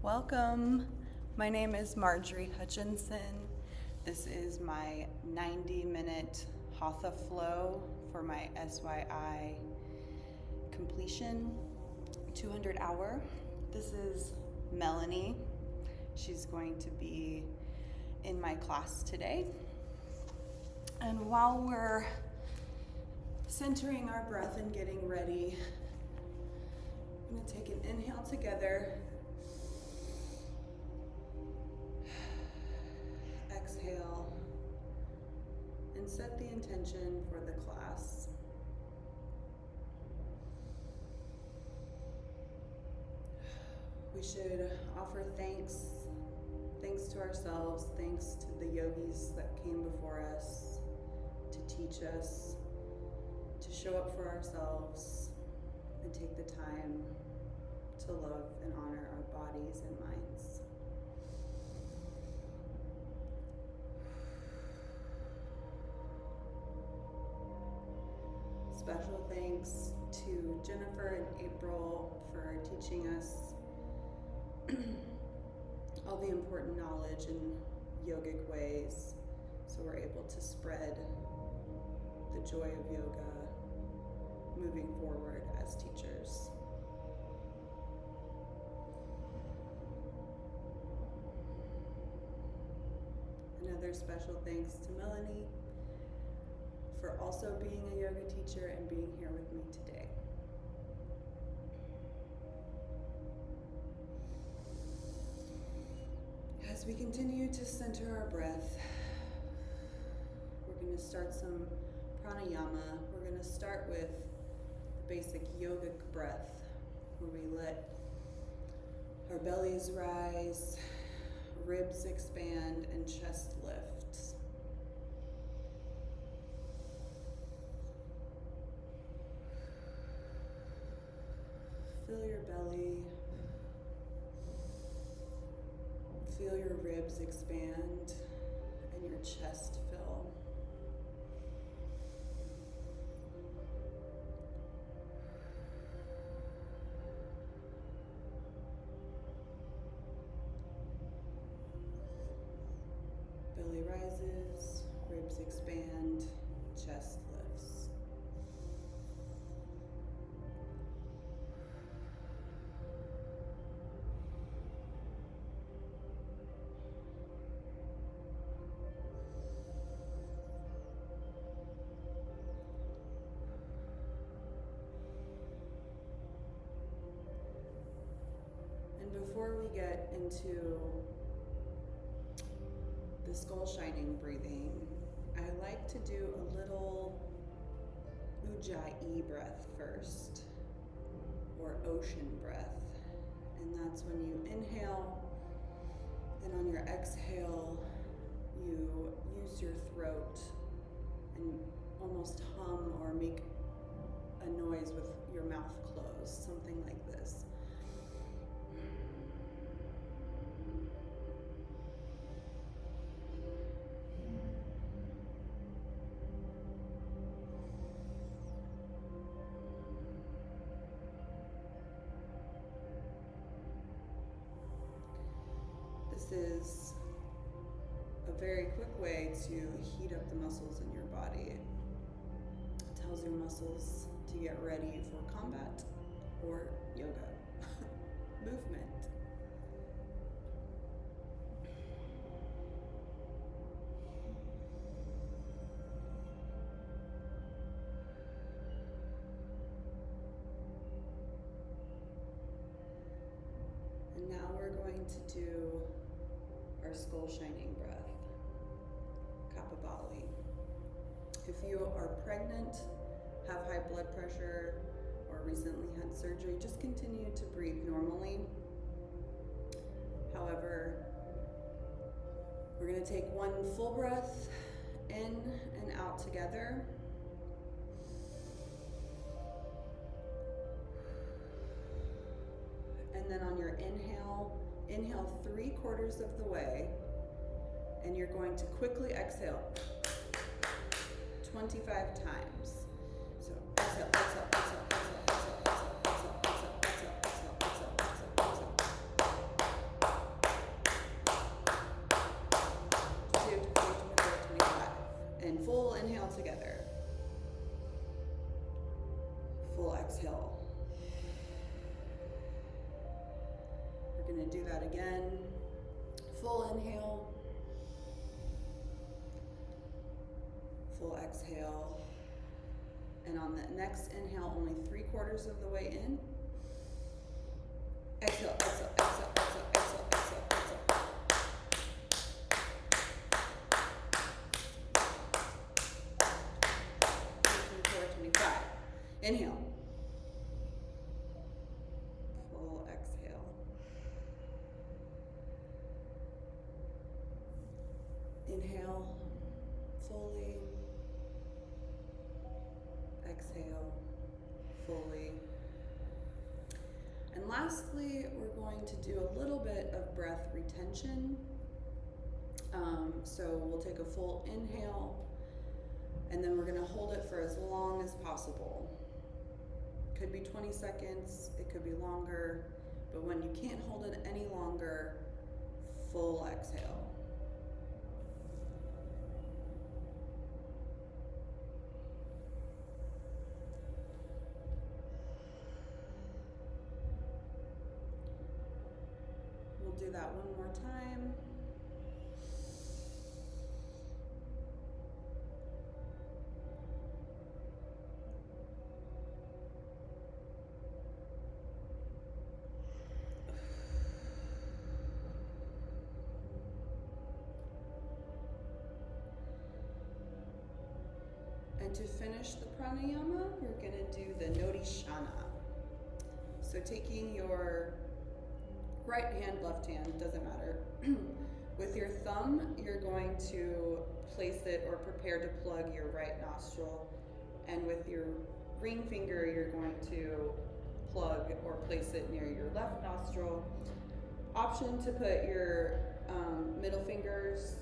Welcome. My name is Marjorie Hutchinson. This is my 90-minute Hatha flow for my SYI completion, 200-hour. This is Melanie. She's going to be in my class today. And while we're centering our breath and getting ready, I'm going to take an inhale together. Exhale and set the intention for the class. We should offer thanks to ourselves, thanks to the yogis that came before us to teach us, to show up for ourselves and take the time to love and honor our bodies and minds. Special thanks to Jennifer and April for teaching us all the important knowledge in yogic ways, so we're able to spread the joy of yoga moving forward as teachers. Another special thanks to Melanie for also being a yoga teacher and being here with me today. As we continue to center our breath, we're going to start some pranayama. We're going to start with the basic yogic breath, where we let our bellies rise, ribs expand, and chest lift. Fill your belly. Feel your ribs expand and your chest fill. Belly rises, ribs expand, chest lifts. Before we get into the skull shining breathing, I like to do a little Ujjayi breath first, or ocean breath. And that's when you inhale, and on your exhale, you use your throat and almost hum or make a noise with your mouth closed, something like this. This is a very quick way to heat up the muscles in your body. It tells your muscles to get ready for combat or yoga movement. And now we're going to do our skull shining breath, Kapabali. If you are pregnant, have high blood pressure, or recently had surgery, just continue to breathe normally. However, we're going to take one full breath in and out together. And then on your inhale 3/4 of the way, and you're going to quickly exhale 25 times. So exhale, exhale, exhale, exhale, exhale, exhale, exhale, exhale, exhale, exhale, exhale, exhale, exhale. going to do that again. Full inhale. Full exhale. And on the next inhale, only 3/4 of the way in. Exhale, exhale, exhale, exhale, exhale, exhale, exhale. 24, 25. Inhale. Full exhale. Inhale fully. Exhale fully. And lastly, we're going to do a little bit of breath retention. So we'll take a full inhale, and then we're going to hold it for as long as possible. Could be 20 seconds, it could be longer, but when you can't hold it any longer, full exhale. We'll do that one more time. And to finish the pranayama, we're going to do the Nodishana. So taking your right hand, left hand, doesn't matter. With your thumb, you're going to place it or prepare to plug your right nostril. And with your ring finger, you're going to plug or place it near your left nostril. Option to put your middle fingers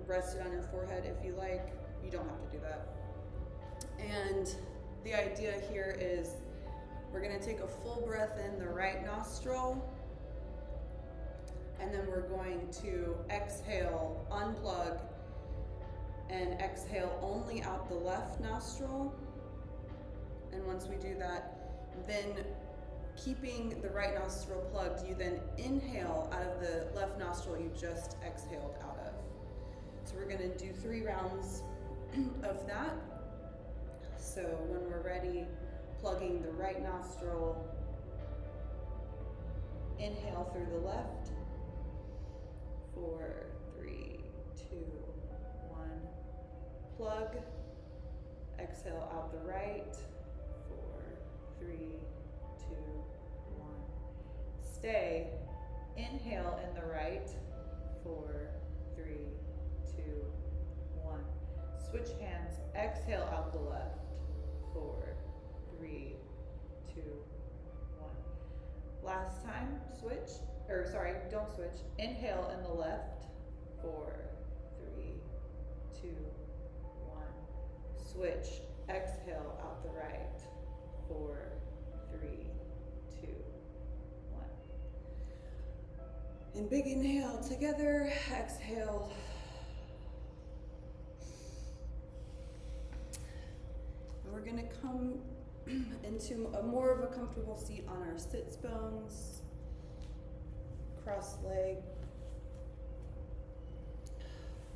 rested on your forehead if you like. You don't have to do that. And the idea here is we're going to take a full breath in the right nostril, and then we're going to exhale, unplug, and exhale only out the left nostril. And once we do that, then keeping the right nostril plugged, you then inhale out of the left nostril you just exhaled out of. So we're going to do 3 rounds of that. So when we're ready, plugging the right nostril, inhale through the left. 4, 3, 2, 1. Plug. Exhale out the right. 4, 3, 2, 1. Stay. Inhale in the right. 4, 3, 2, 1. Switch hands. Exhale out the left. 4, 3, 2, 1. Last time, switch. Don't switch. Inhale in the left. 4, 3, 2, 1. Switch. Exhale out the right. 4, 3, 2, 1. And big inhale together. Exhale. And we're going to come into more of a comfortable seat on our sits bones. Cross leg,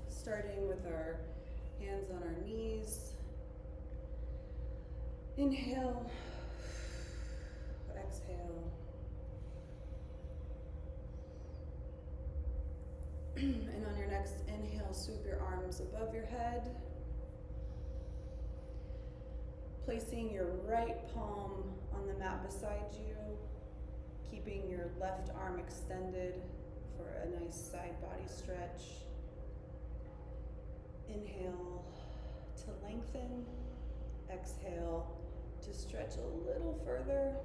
starting with our hands on our knees. Inhale, exhale. And on your next inhale, sweep your arms above your head, placing your right palm on the mat beside you. Keeping your left arm extended for a nice side body stretch. Inhale to lengthen. Exhale to stretch a little further.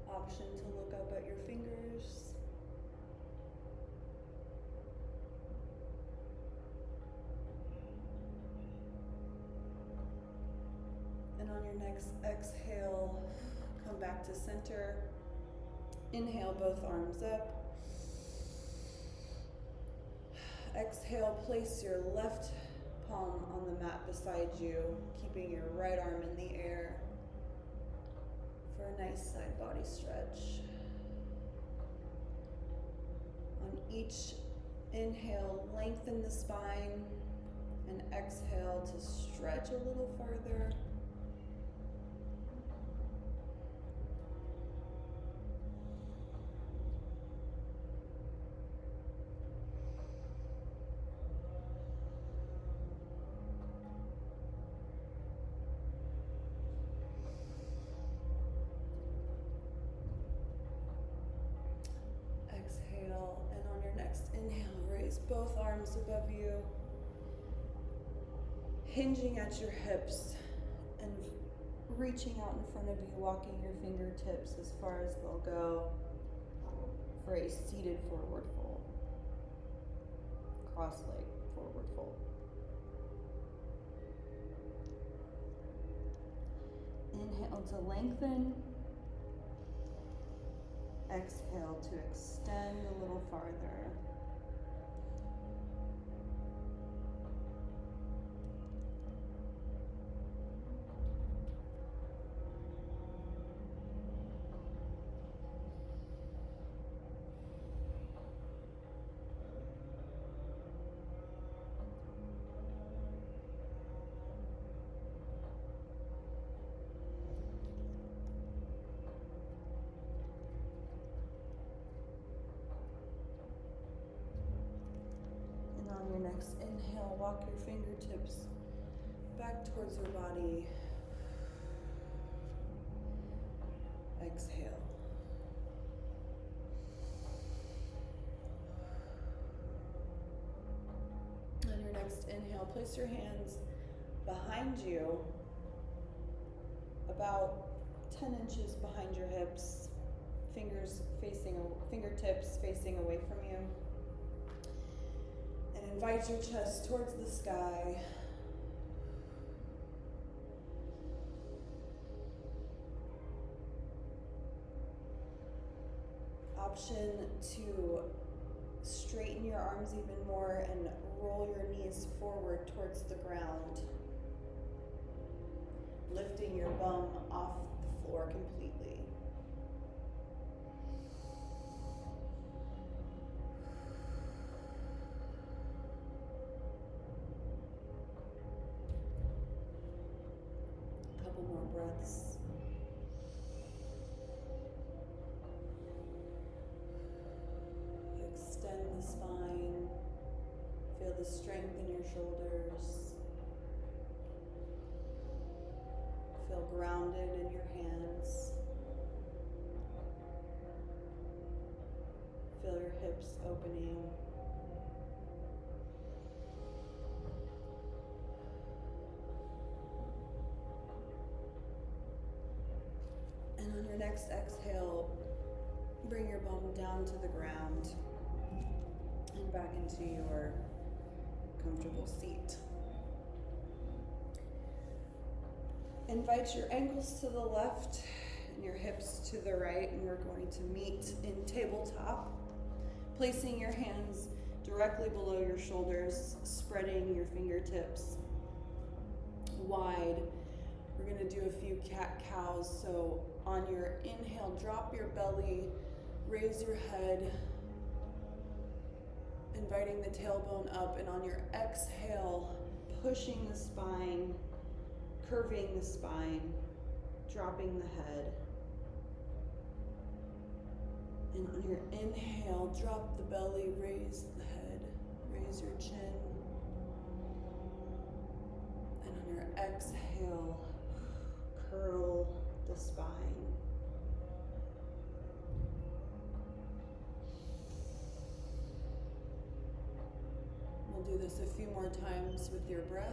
Option to look up at your fingers. And on your next exhale, come back to center. Inhale, both arms up. Exhale, place your left palm on the mat beside you, keeping your right arm in the air for a nice side body stretch. On each inhale, lengthen the spine, and exhale to stretch a little farther. Exhale, and on your next inhale, raise both arms above you, hinging at your hips and reaching out in front of you, walking your fingertips as far as they'll go for a seated forward fold, cross-leg forward fold. Inhale to lengthen. Exhale to extend a little farther. On your next inhale, walk your fingertips back towards your body. Exhale. On your next inhale, place your hands behind you, about 10 inches behind your hips, fingertips facing away from you. And invite your chest towards the sky. Option to straighten your arms even more and roll your knees forward towards the ground, lifting your bum off the floor completely. More breaths. Extend the spine. Feel the strength in your shoulders. Feel grounded in your hands. Feel your hips opening. And on your next exhale, bring your bum down to the ground and back into your comfortable seat. Invite your ankles to the left and your hips to the right, and we're going to meet in tabletop, placing your hands directly below your shoulders, spreading your fingertips wide. We're going to do a few cat-cows. So on your inhale, drop your belly, raise your head, inviting the tailbone up, and on your exhale, pushing the spine, curving the spine, dropping the head. And on your inhale, drop the belly, raise the head, raise your chin. And on your exhale, curl the spine. We'll do this a few more times with your breath.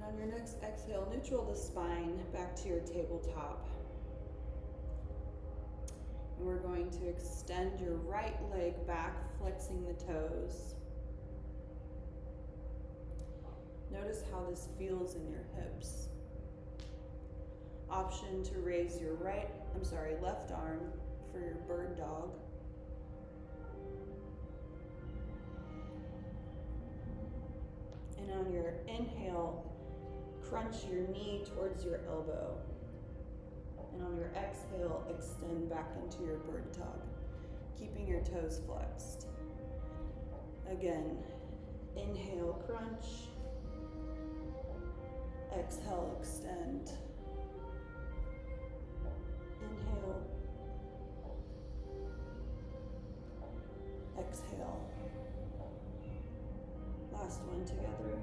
On On your next exhale, neutral the spine back to your tabletop. And we're going to extend your right leg back, flexing the toes. Notice how this feels in your hips. Option to raise your left arm for your bird dog. And on your inhale, crunch your knee towards your elbow. And on your exhale, extend back into your bird dog, keeping your toes flexed. Again, inhale, crunch. Exhale, extend. Inhale. Exhale. Last one together.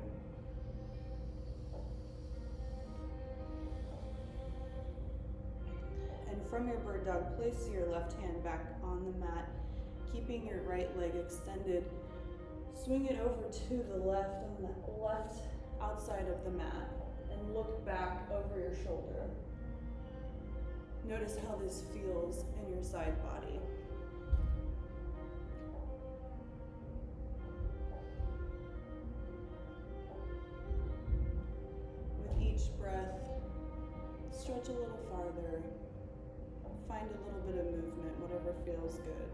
And from your bird dog, place your left hand back on the mat, keeping your right leg extended. Swing it over to the left on the left outside of the mat and look back over your shoulder. Notice how this feels in your side body. With each breath, stretch a little farther. Find a little bit of movement, whatever feels good.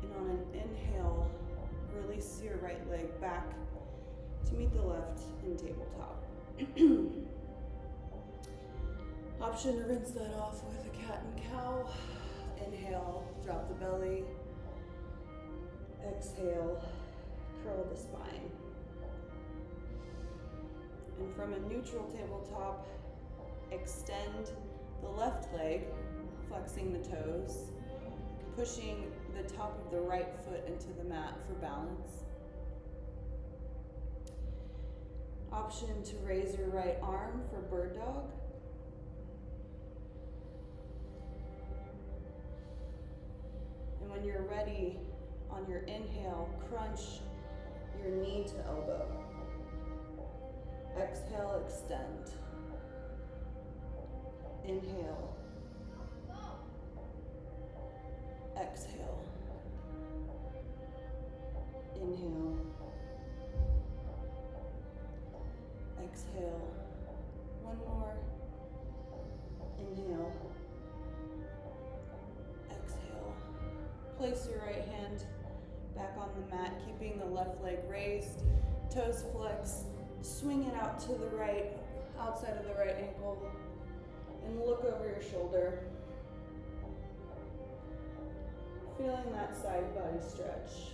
And on an inhale, release your right leg back to meet the left in tabletop. Option to rinse that off with a cat and cow. Inhale, drop the belly. Exhale, curl the spine. And from a neutral tabletop, extend the left leg, flexing the toes, pushing the top of the right foot into the mat for balance. Option to raise your right arm for bird dog. And when you're ready, on your inhale, crunch your knee to elbow. Exhale, extend. Inhale. Exhale. Inhale. Exhale. One more. Inhale. Exhale. Place your right hand back on the mat, keeping the left leg raised, toes flexed. Swing it out to the right, outside of the right ankle, and look over your shoulder. Feeling that side body stretch.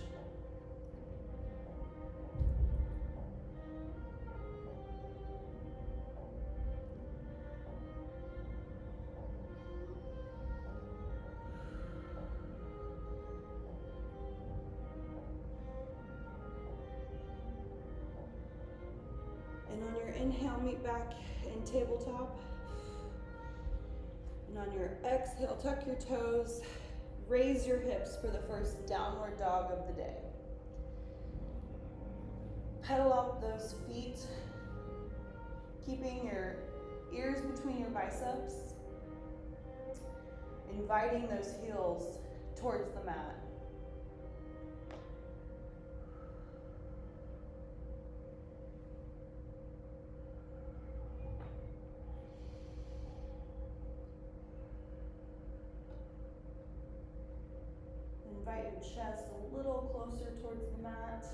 And on your inhale, meet back in tabletop. And on your exhale, tuck your toes, raise your hips for the first downward dog of the day. Pedal out those feet, keeping your ears between your biceps, inviting those heels towards the mat. Invite your chest a little closer towards the mat.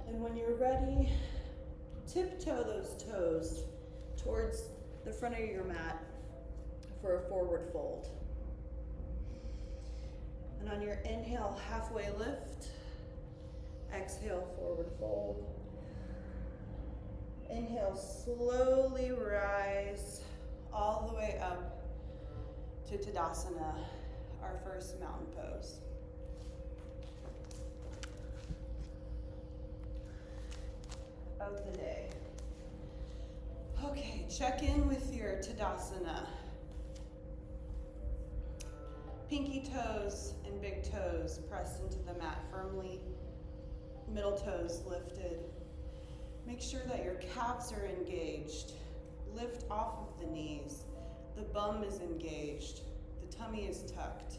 And when you're ready, tiptoe those toes towards the front of your mat for a forward fold. And on your inhale, halfway lift. Exhale, forward fold. Inhale, slowly rise all the way up to Tadasana, our first mountain pose. Of the day. Okay, check in with your Tadasana. Pinky toes and big toes pressed into the mat firmly. Middle toes lifted. Make sure that your calves are engaged. Lift off of the knees. The bum is engaged. The tummy is tucked.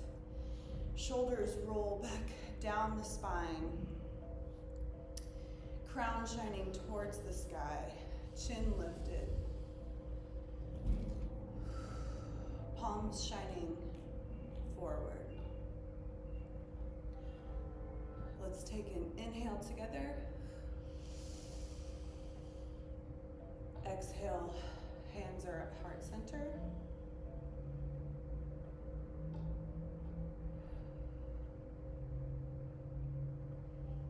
Shoulders roll back down the spine. Crown shining towards the sky. Chin lifted. Palms shining forward. Let's take an inhale together. Exhale, hands are at heart center.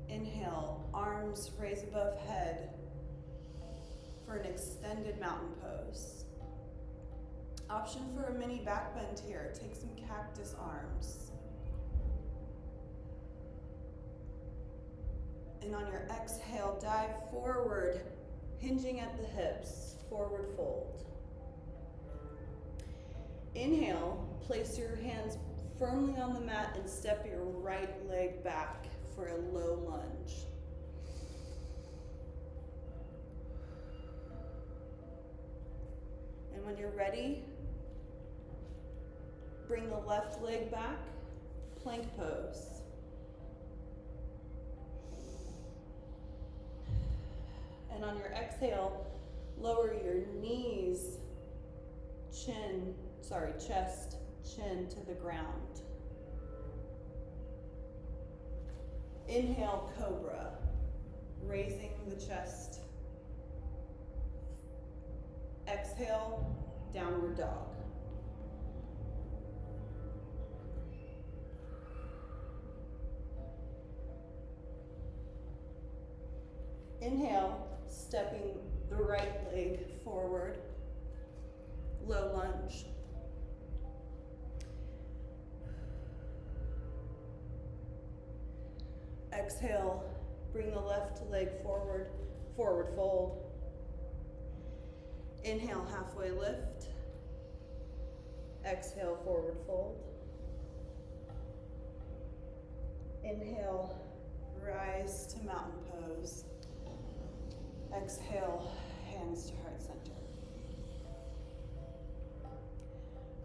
Inhale, arms raise above head for an extended mountain pose. Option for a mini back bend here. Take some cactus arms. And on your exhale, dive forward, hinging at the hips, forward fold. Inhale, place your hands firmly on the mat and step your right leg back for a low lunge. And when you're ready, bring the left leg back, plank pose. And on your exhale, lower your knees, chest, chin to the ground. Inhale, cobra, raising the chest. Exhale, downward dog. Inhale, stepping the right leg forward, low lunge. Exhale, bring the left leg forward, forward fold. Inhale, halfway lift. Exhale, forward fold. Inhale, rise to mountain pose. Exhale, hands to heart center.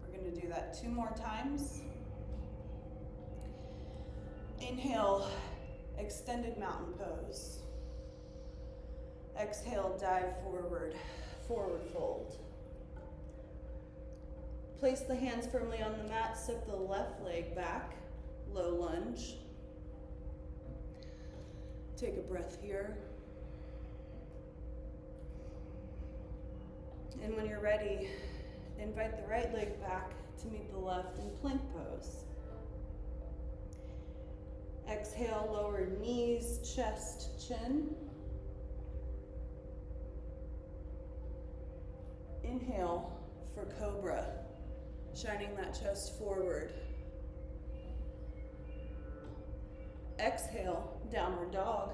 We're going to do that 2 more times. Inhale, extended mountain pose. Exhale, dive forward, forward fold. Place the hands firmly on the mat, step the left leg back, low lunge. Take a breath here. And when you're ready, invite the right leg back to meet the left in plank pose. Exhale, lower knees, chest, chin. Inhale for cobra, shining that chest forward. Exhale, downward dog.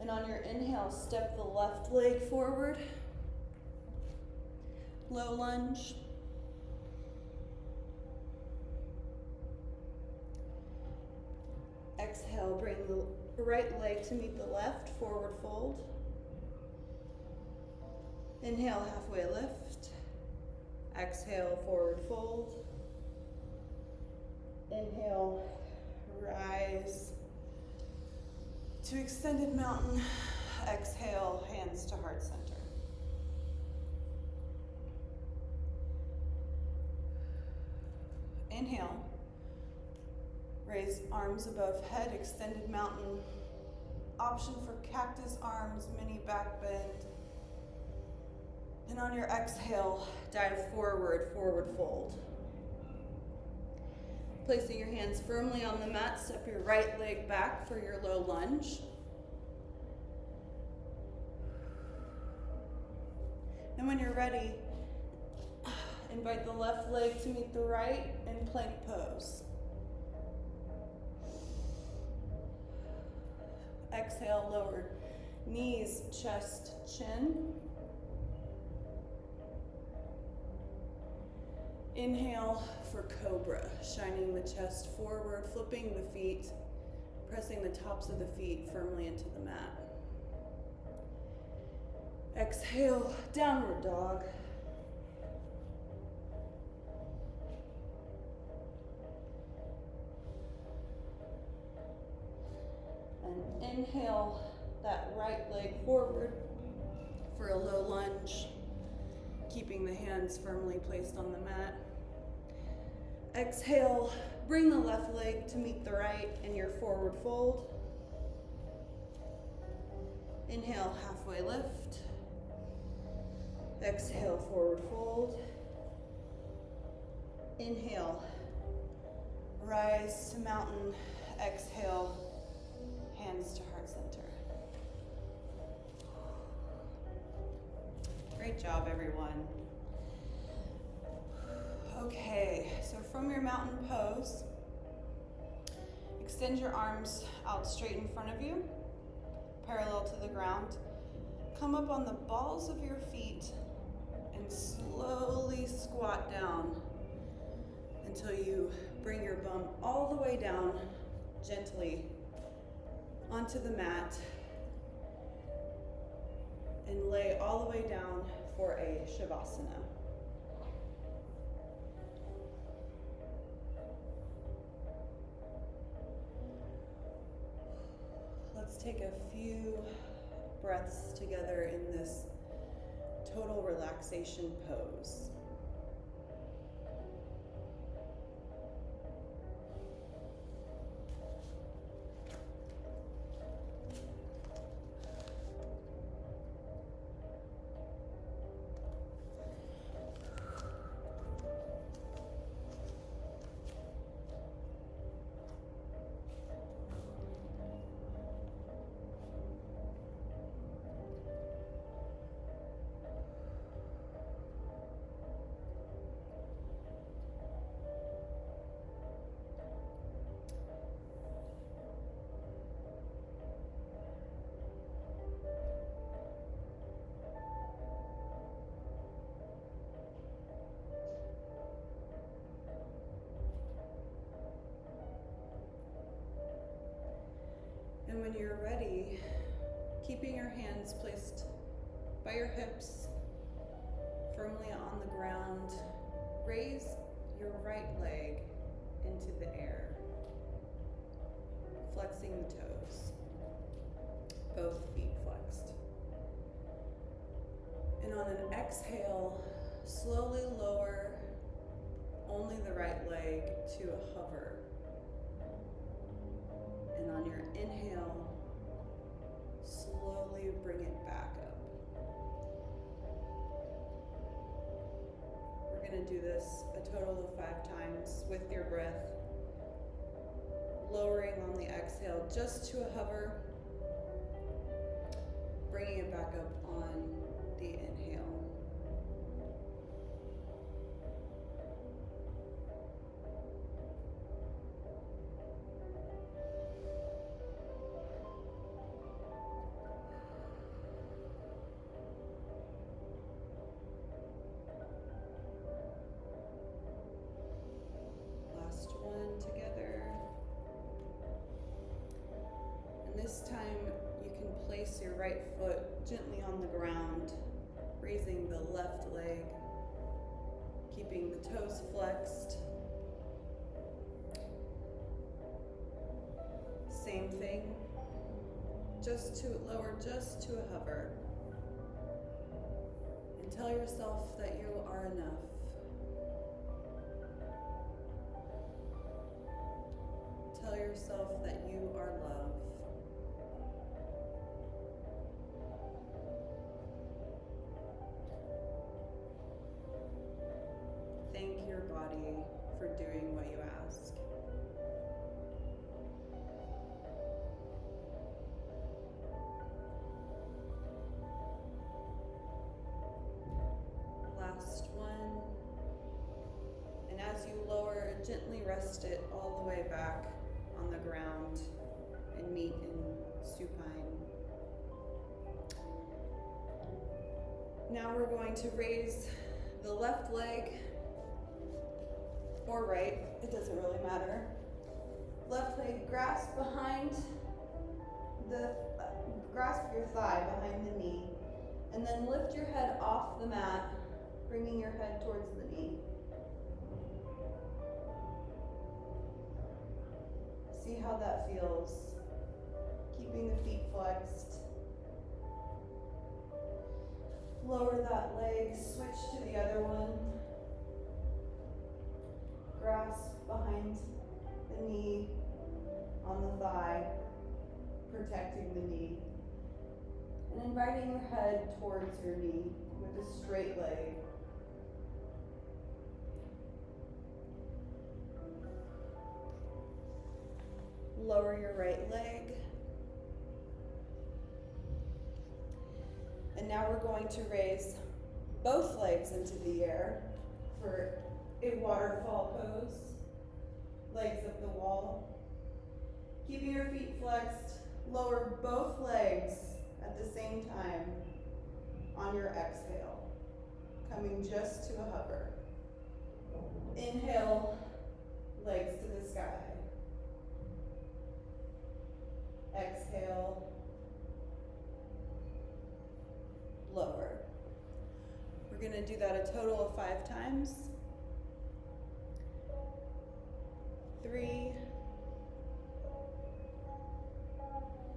And on your inhale, step the left leg forward, low lunge. Exhale, bring the right leg to meet the left, forward fold. Inhale, halfway lift. Exhale, forward fold. Inhale, rise to extended mountain. Exhale, hands to heart center. Inhale, raise arms above head, extended mountain. Option for cactus arms, mini back bend. And on your exhale, dive forward, forward fold. Placing your hands firmly on the mat, step your right leg back for your low lunge. And when you're ready, invite the left leg to meet the right in plank pose. exhale, lower knees, chest, chin. Inhale for cobra, shining the chest forward, flipping the feet, pressing the tops of the feet firmly into the mat. Exhale, downward dog. And inhale that right leg forward for a low lunge, keeping the hands firmly placed on the mat. Exhale, bring the left leg to meet the right in your forward fold. Inhale, halfway lift. Exhale, forward fold. Inhale, rise to mountain. Exhale, hands to heart center. Great job, everyone. Okay, so from your mountain pose, extend your arms out straight in front of you, parallel to the ground. Come up on the balls of your feet and slowly squat down until you bring your bum all the way down gently onto the mat and lay all the way down for a Shavasana. Let's take a few breaths together in this total relaxation pose. And when you're ready, keeping your hands placed by your hips, firmly on the ground, raise your right leg into the air, flexing the toes, both feet flexed. And on an exhale, slowly lower only the right leg to a hover. And on your inhale, slowly bring it back up. We're going to do this a total of 5 times with your breath, lowering on the exhale just to a hover, bringing it back up on the inhale. This time you can place your right foot gently on the ground, raising the left leg, keeping the toes flexed. Same thing, lower just to a hover. And tell yourself that you are enough. Tell yourself that you are loved. Thank your body for doing what you ask. Last one. And as you lower, gently rest it all the way back on the ground and meet in supine. now we're going to raise the left leg, or right, it doesn't really matter. Left leg, grasp your thigh behind the knee, and then lift your head off the mat, bringing your head towards the knee. See how that feels. Keeping the feet flexed. Lower that leg, switch to the other one. Grasp behind the knee, on the thigh, protecting the knee. And inviting your head towards your knee with a straight leg. Lower your right leg. And now we're going to raise both legs into the air for a waterfall pose. Legs up the wall. Keeping your feet flexed, lower both legs at the same time on your exhale, coming just to a hover. Inhale, legs to the sky. Exhale, lower. We're going to do that a total of 5 times. 3,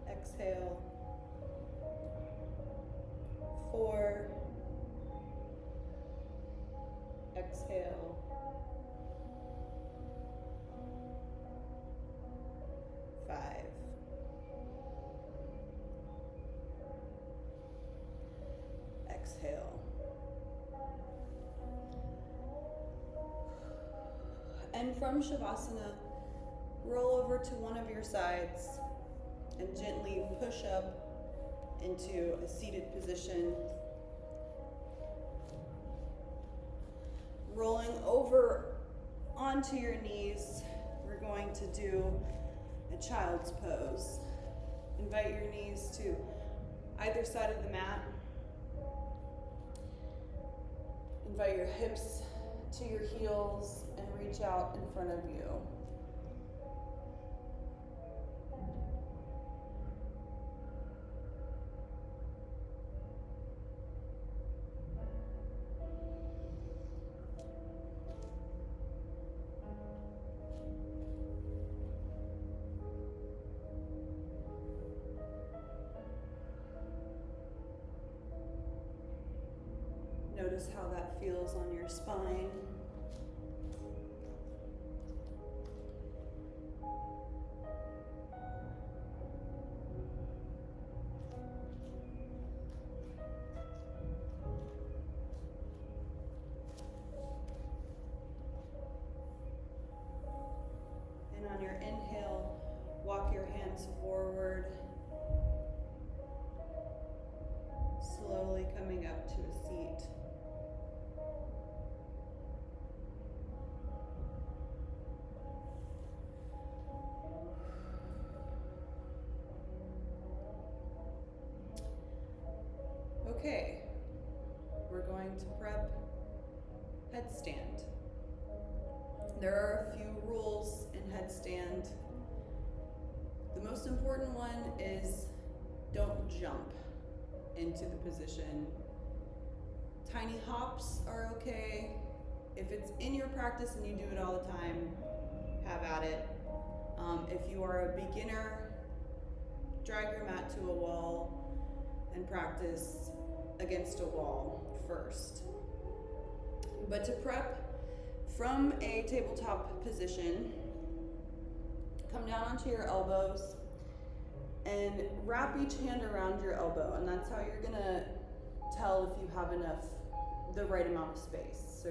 exhale, 4, exhale, 5. Exhale. And from Shavasana, roll over to one of your sides and gently push up into a seated position. Rolling over onto your knees, we're going to do a child's pose. Invite your knees to either side of the mat. Invite your hips to your heels and reach out in front of you. Notice how that feels on your spine. And on your inhale, walk your hands forward, slowly coming up to a seat. Okay, we're going to prep headstand. There are a few rules in headstand. The most important one is don't jump into the position. Tiny hops are okay. If it's in your practice and you do it all the time, have at it. If you are a beginner, drag your mat to a wall and practice against a wall first. But to prep from a tabletop position, come down onto your elbows and wrap each hand around your elbow, and that's how you're gonna tell if you have the right amount of space. So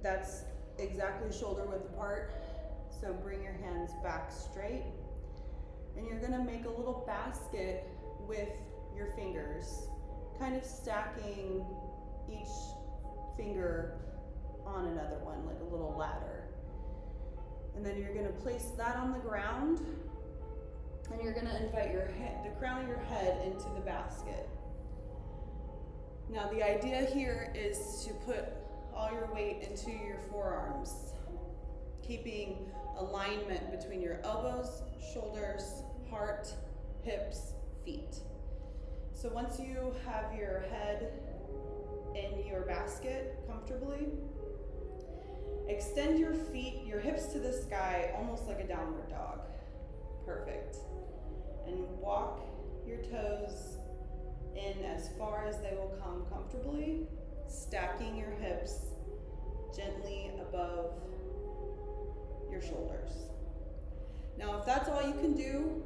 that's exactly shoulder width apart. So bring your hands back straight, and you're gonna make a little basket with your fingers, kind of stacking each finger on another one, like a little ladder. And then you're gonna place that on the ground, and you're gonna invite the crown of your head into the basket. Now the idea here is to put all your weight into your forearms, keeping alignment between your elbows, shoulders, heart, hips, feet. So once you have your head in your basket comfortably, extend your feet, your hips to the sky, almost like a downward dog. Perfect. And walk your toes in as far as they will come comfortably, stacking your hips gently above your shoulders. Now, if that's all you can do,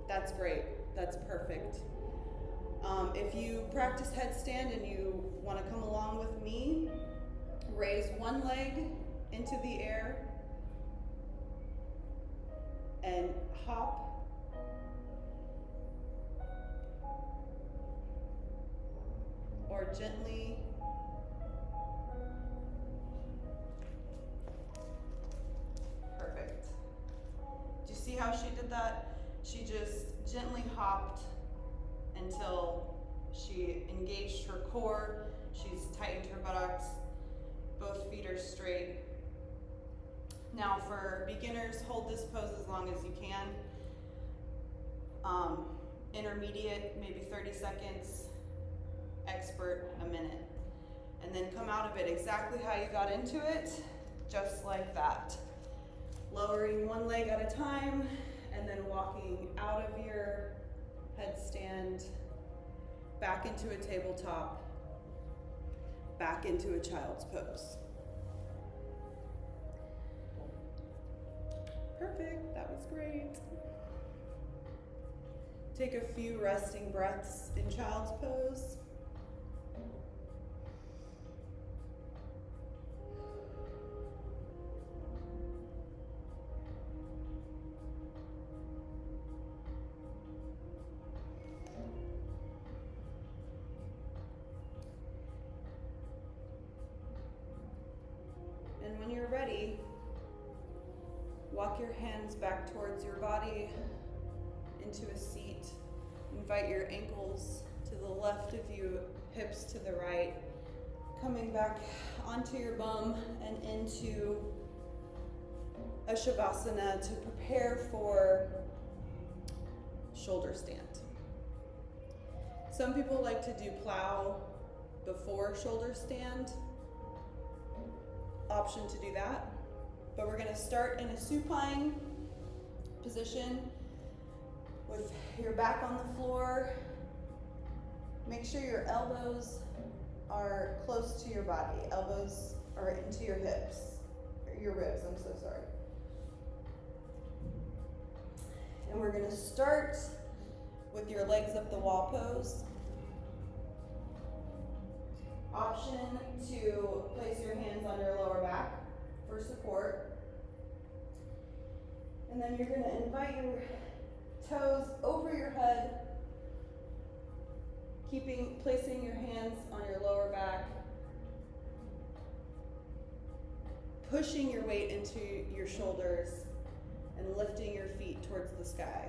that's great. That's perfect. If you practice headstand and you want to come along with me, raise one leg into the air and hop. Or gently perfect. Do you see how she did that? She just gently hopped until she engaged her core. She's tightened her buttocks. Both feet are straight. Now for beginners, hold this pose as long as you can. Intermediate, maybe 30 seconds. Expert, a minute. And then come out of it exactly how you got into it, just like that. Lowering one leg at a time, and then walking out of your headstand, back into a tabletop, back into a child's pose. Perfect, that was great. Take a few resting breaths in child's pose. And when you're ready, walk your hands back towards your body into a seat. Invite your ankles to the left of you, hips to the right. Coming back onto your bum and into a Shavasana to prepare for shoulder stand. Some people like to do plow before shoulder stand. Option to do that, but we're going to start in a supine position with your back on the floor. Make sure your elbows are close to your body. Elbows are into your hips, or your ribs, I'm so sorry. And we're going to start with your legs up the wall pose. Option to place your hands on your lower back for support. And then you're going to invite your toes over your head, placing your hands on your lower back, pushing your weight into your shoulders, and lifting your feet towards the sky.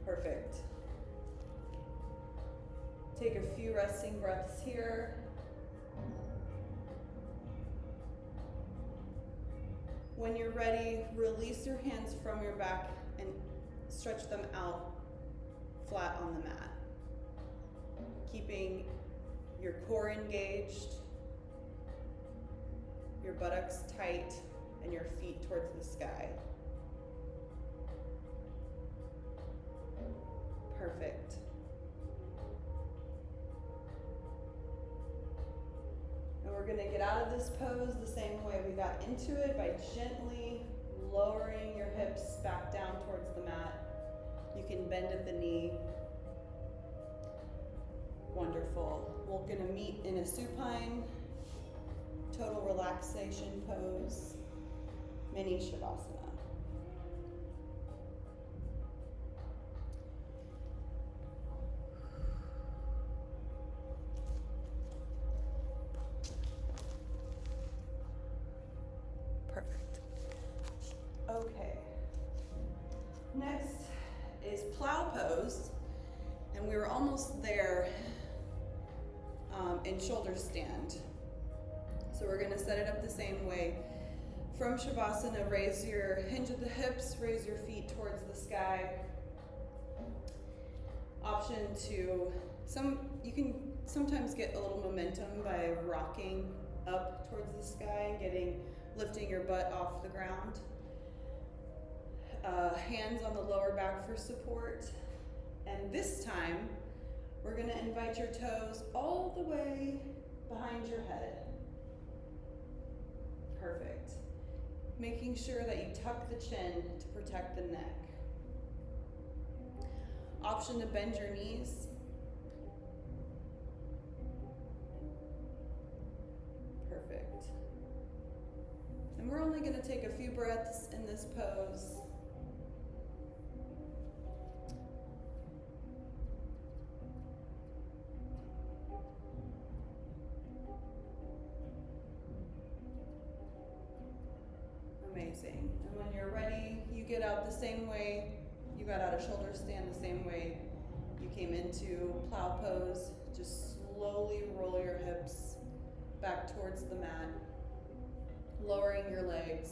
Perfect. Take a few resting breaths here. When you're ready, release your hands from your back and stretch them out flat on the mat. Keeping your core engaged, your buttocks tight, and your feet towards the sky. Perfect. And we're going to get out of this pose the same way we got into it, by gently lowering your hips back down towards the mat. You can bend at the knee. Wonderful. We're going to meet in a supine, total relaxation pose, mini Shavasana. Perfect. Okay. Next is plow pose. And we were almost there in shoulder stand. So we're gonna set it up the same way. From Shavasana, hinge at the hips, raise your feet towards the sky. Option to, you can sometimes get a little momentum by rocking up towards the sky and lifting your butt off the ground. Hands on the lower back for support. And this time, we're gonna invite your toes all the way behind your head. Perfect. Making sure that you tuck the chin to protect the neck. Option to bend your knees. Perfect. And we're only gonna take a few breaths in this pose. Amazing. And when you're ready, you get out the same way you got out of shoulder stand, the same way you came into plow pose. Just slowly roll your hips back towards the mat, lowering your legs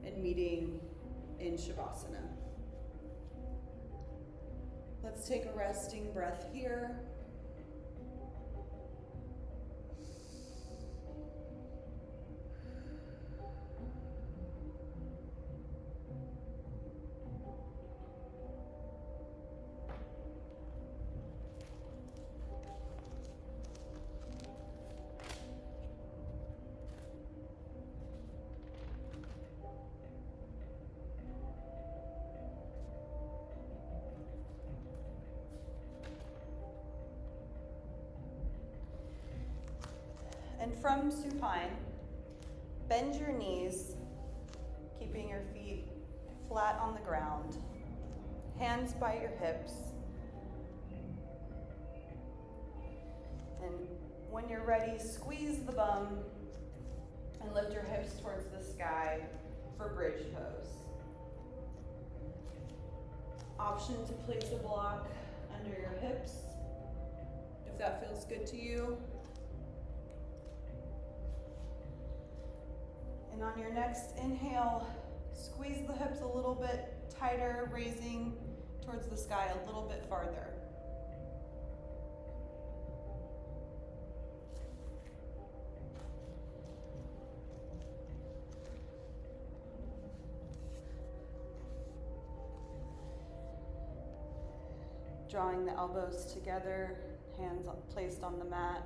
and meeting in Shavasana. Let's take a resting breath here. And from supine, bend your knees, keeping your feet flat on the ground, hands by your hips. And when you're ready, squeeze the bum and lift your hips towards the sky for bridge pose. Option to place a block under your hips, if that feels good to you. And on your next inhale, squeeze the hips a little bit tighter, raising towards the sky a little bit farther. Drawing the elbows together, hands placed on the mat.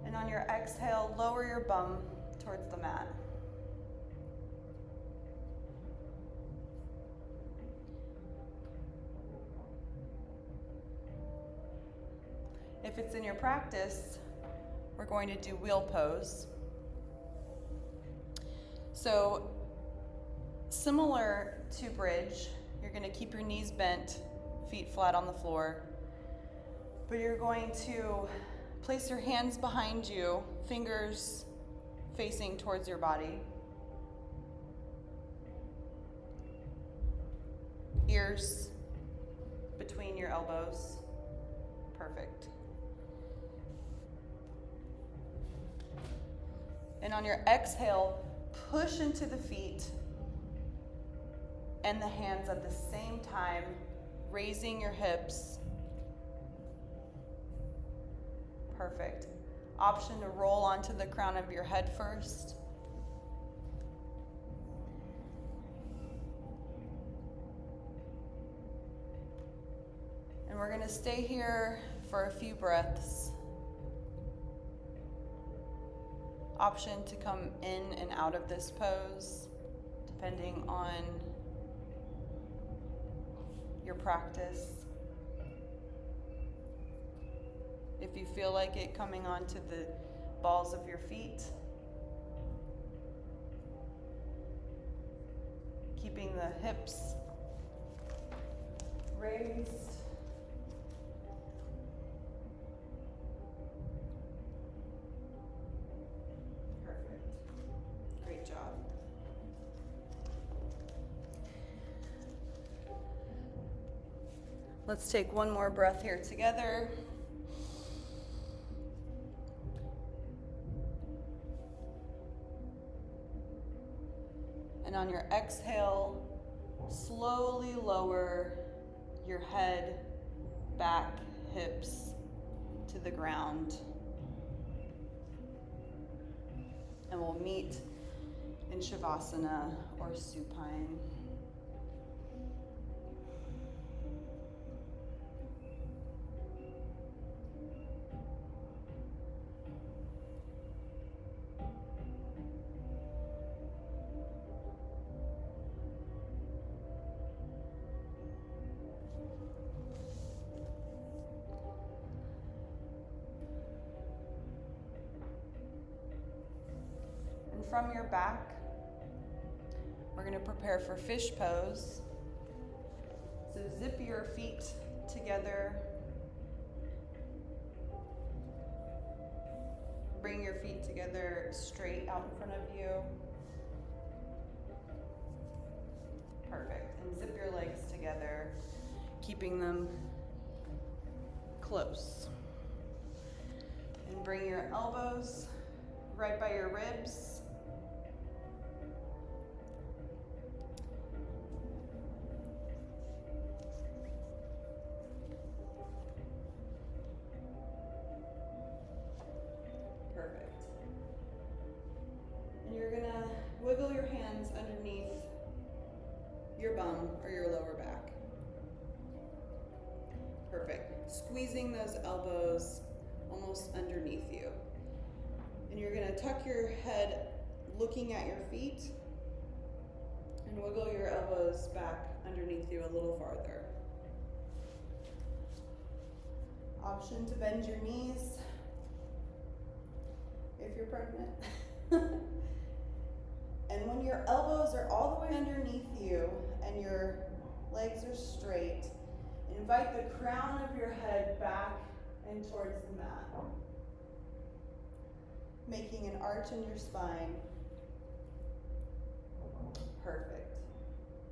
And on your exhale, lower your bum towards the mat. If it's in your practice, we're going to do wheel pose. So, similar to bridge, you're going to keep your knees bent, feet flat on the floor, but you're going to place your hands behind you, fingers facing towards your body. Ears between your elbows. Perfect. And on your exhale, push into the feet and the hands at the same time, raising your hips. Perfect. Option to roll onto the crown of your head first. And we're going to stay here for a few breaths. Option to come in and out of this pose, depending on your practice. If you feel like it, coming onto the balls of your feet. Keeping the hips raised. Perfect. Great job. Let's take one more breath here together. And on your exhale, slowly lower your head, back, hips to the ground. And we'll meet in Shavasana or Supine. From your back, we're going to prepare for fish pose. So zip your feet together. Bring your feet together straight out in front of you. Perfect. And zip your legs together, keeping them close. And bring your elbows right by your ribs. You're gonna wiggle your hands underneath your bum or your lower back. Perfect. Squeezing those elbows almost underneath you. And you're gonna tuck your head looking at your feet and wiggle your elbows back underneath you a little farther. Option to bend your knees if you're pregnant. And when your elbows are all the way underneath you and your legs are straight, invite the crown of your head back and towards the mat, making an arch in your spine. Perfect.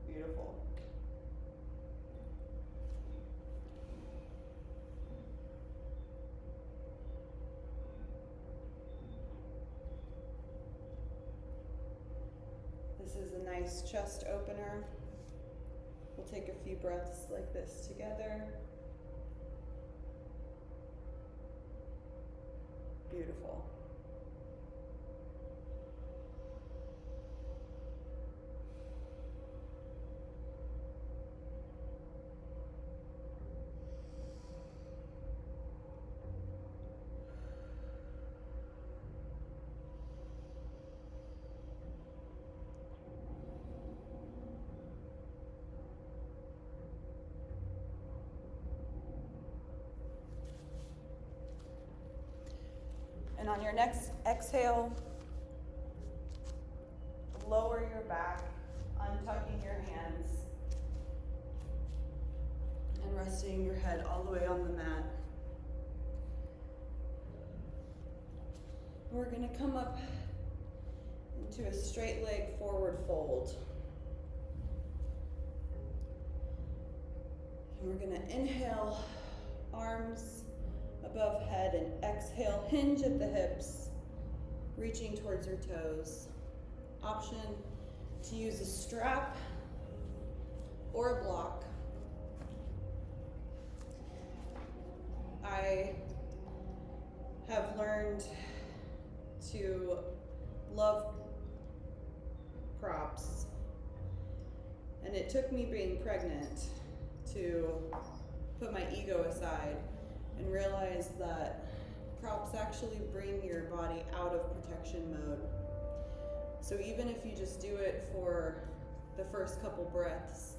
Beautiful. This is a nice chest opener. We'll take a few breaths like this together. Beautiful. And on your next exhale, lower your back, untucking your hands, and resting your head all the way on the mat. We're going to come up into a straight leg forward fold. And we're going to inhale, arms above head, and exhale, hinge at the hips, reaching towards your toes. Option to use a strap or a block. I have learned to love props, and it took me being pregnant to put my ego aside and realize that props actually bring your body out of protection mode. So even if you just do it for the first couple breaths,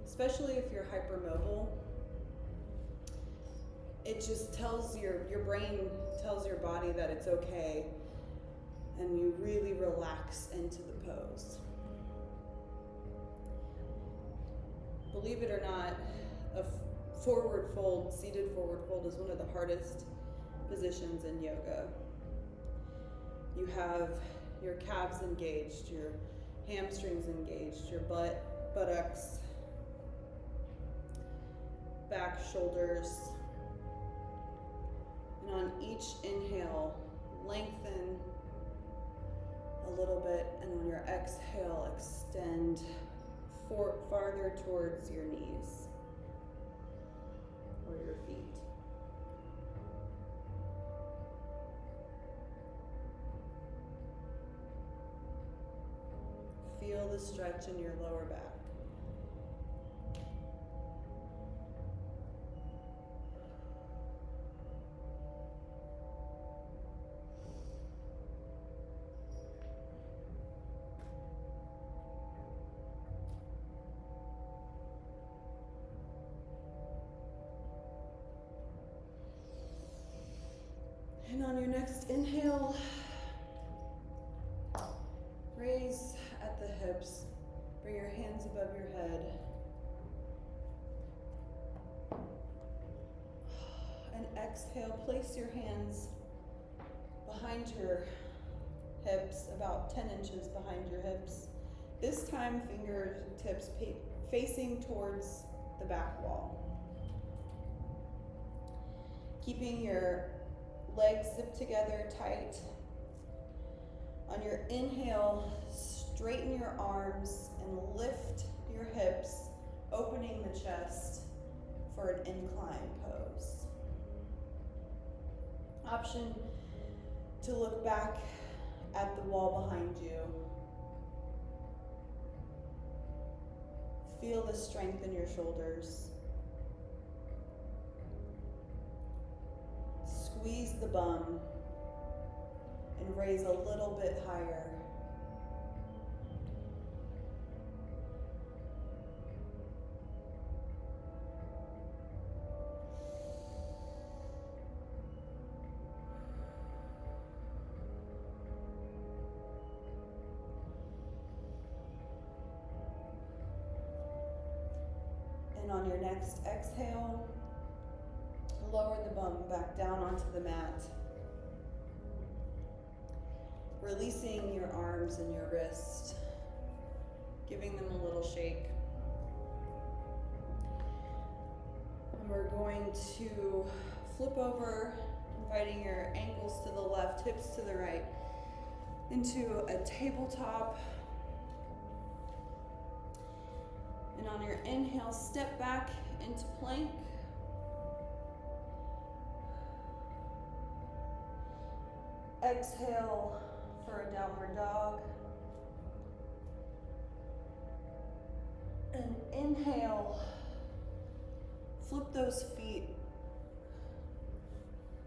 especially if you're hypermobile, it just tells your brain tells your body that it's okay, and you really relax into the pose. Believe it or not, a forward fold, seated forward fold, is one of the hardest positions in yoga. You have your calves engaged, your hamstrings engaged, your buttocks, back, shoulders. And on each inhale, lengthen a little bit, and on your exhale, extend farther towards your knees or your feet. Feel the stretch in your lower back. And on your next inhale, raise at the hips, bring your hands above your head. And exhale, place your hands behind your hips, about 10 inches behind your hips. This time, fingertips facing towards the back wall. Keeping your legs zipped together tight. On your inhale, straighten your arms and lift your hips, opening the chest for an incline pose. Option to look back at the wall behind you. Feel the strength in your shoulders. Squeeze the bum and raise a little bit higher. And on your next exhale, lower the bum back down onto the mat. Releasing your arms and your wrist, giving them a little shake. And we're going to flip over, inviting your ankles to the left, hips to the right, into a tabletop. And on your inhale, step back into plank. Exhale for a downward dog. And inhale, flip those feet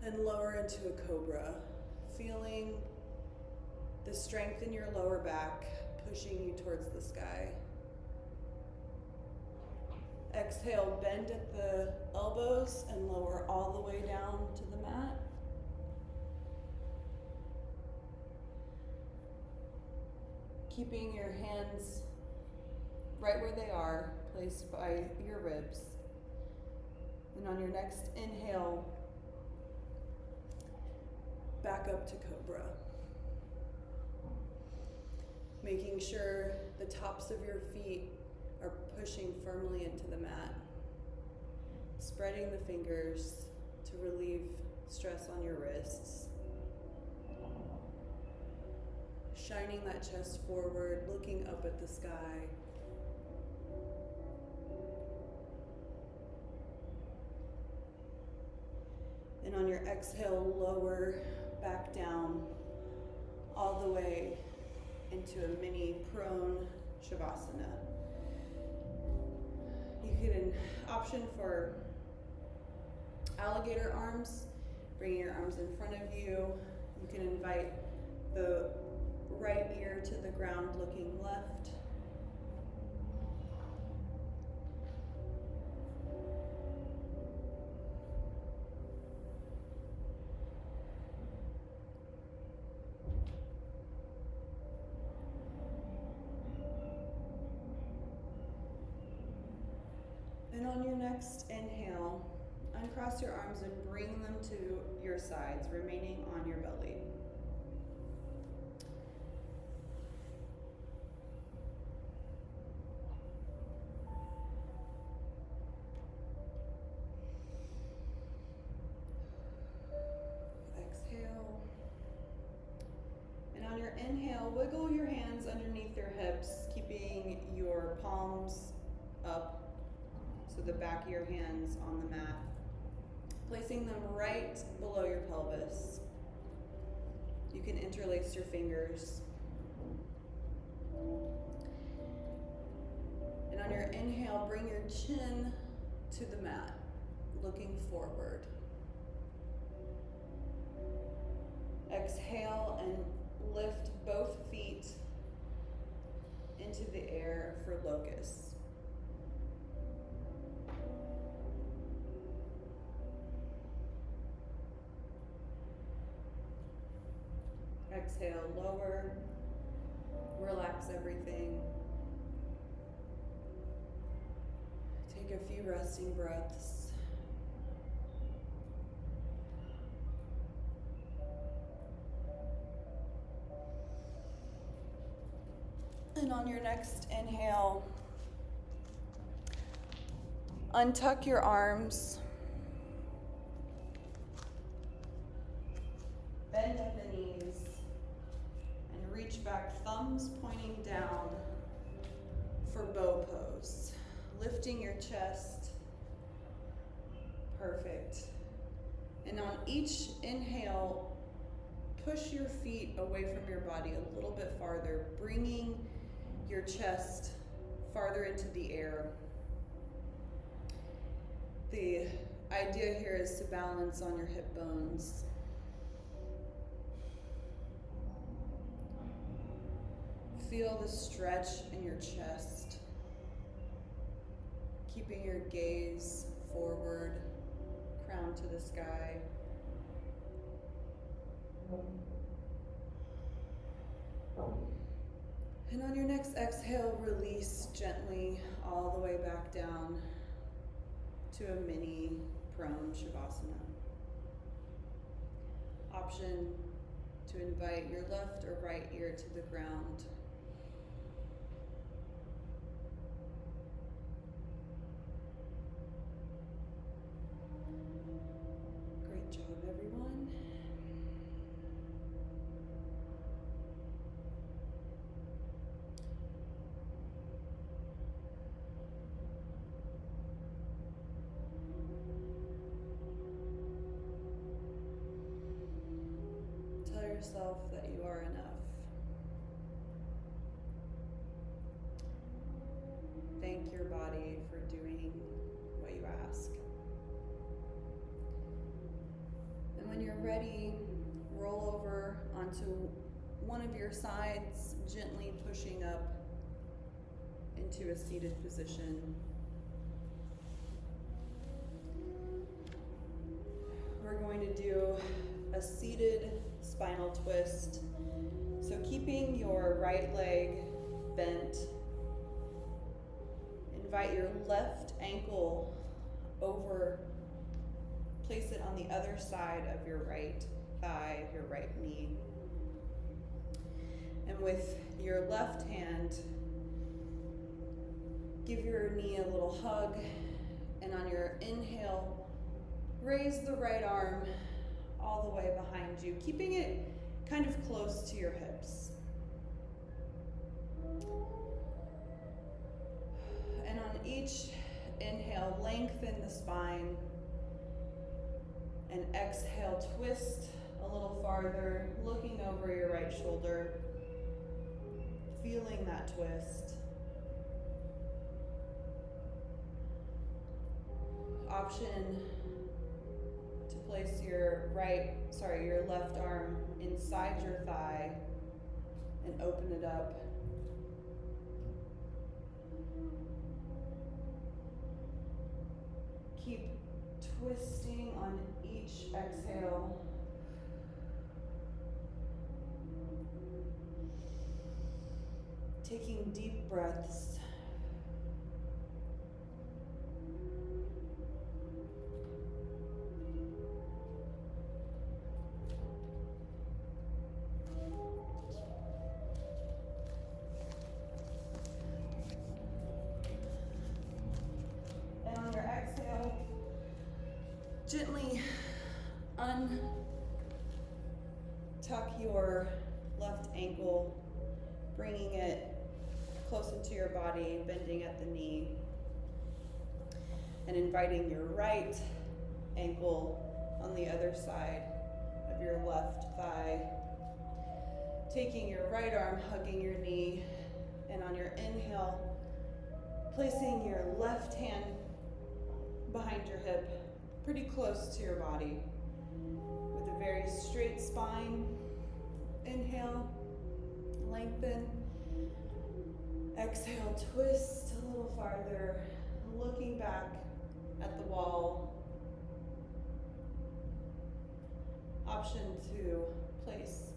and lower into a cobra, feeling the strength in your lower back pushing you towards the sky. Exhale, bend at the elbows and lower all the way down to the mat. Keeping your hands right where they are, placed by your ribs. And on your next inhale, back up to cobra. Making sure the tops of your feet are pushing firmly into the mat. Spreading the fingers to relieve stress on your wrists. Shining that chest forward, looking up at the sky. And on your exhale, lower back down all the way into a mini prone shavasana. You can option for alligator arms, bringing your arms in front of you. You can invite the right ear to the ground, looking left. And on your next inhale, uncross your arms and bring them to your sides, remaining on your belly. wiggle your hands underneath your hips, keeping your palms up, so the back of your hands on the mat. Placing them right below your pelvis. You can interlace your fingers. And on your inhale, bring your chin to the mat, looking forward. Exhale and lift both feet into the air for locust. Exhale, lower, relax everything. Take a few resting breaths. And on your next inhale, untuck your arms, bend at the knees, and reach back, thumbs pointing down for bow pose. Lifting your chest, perfect. And on each inhale, push your feet away from your body a little bit farther, bringing your chest farther into the air. The idea here is to balance on your hip bones. Feel the stretch in your chest, keeping your gaze forward, crown to the sky. And on your next exhale, release gently all the way back down to a mini prone Shavasana. Option to invite your left or right ear to the ground. Great job, everyone. Tell yourself that you are enough. Thank your body for doing what you ask. And when you're ready, roll over onto one of your sides, gently pushing up into a seated position. We're going to do a seated spinal twist. So keeping your right leg bent, invite your left ankle over, place it on the other side of your right thigh, your right knee. And with your left hand, give your knee a little hug, and on your inhale, raise the right arm all the way behind you, keeping it kind of close to your hips. And on each inhale, lengthen the spine, and exhale, twist a little farther, looking over your right shoulder, feeling that twist. Option to place your left arm inside your thigh and open it up. Keep twisting on each exhale. Taking deep breaths. And on your exhale, gently untuck your left ankle bringing it close into your body, bending at the knee, and inviting your right ankle on the other side of your left thigh. Taking your right arm, hugging your knee, and on your inhale, placing your left hand behind your hip, pretty close to your body, with a very straight spine. Inhale, lengthen. Exhale, twist a little farther, looking back at the wall. Option to place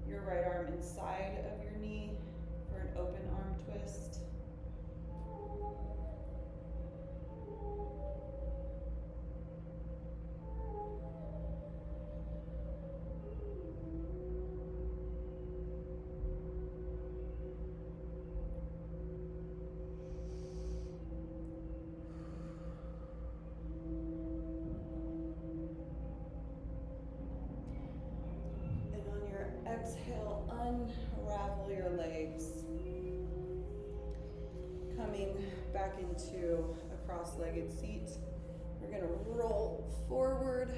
your right arm inside of your knee for an open arm twist. Exhale, unravel your legs. Coming back into a cross-legged seat. We're going to roll forward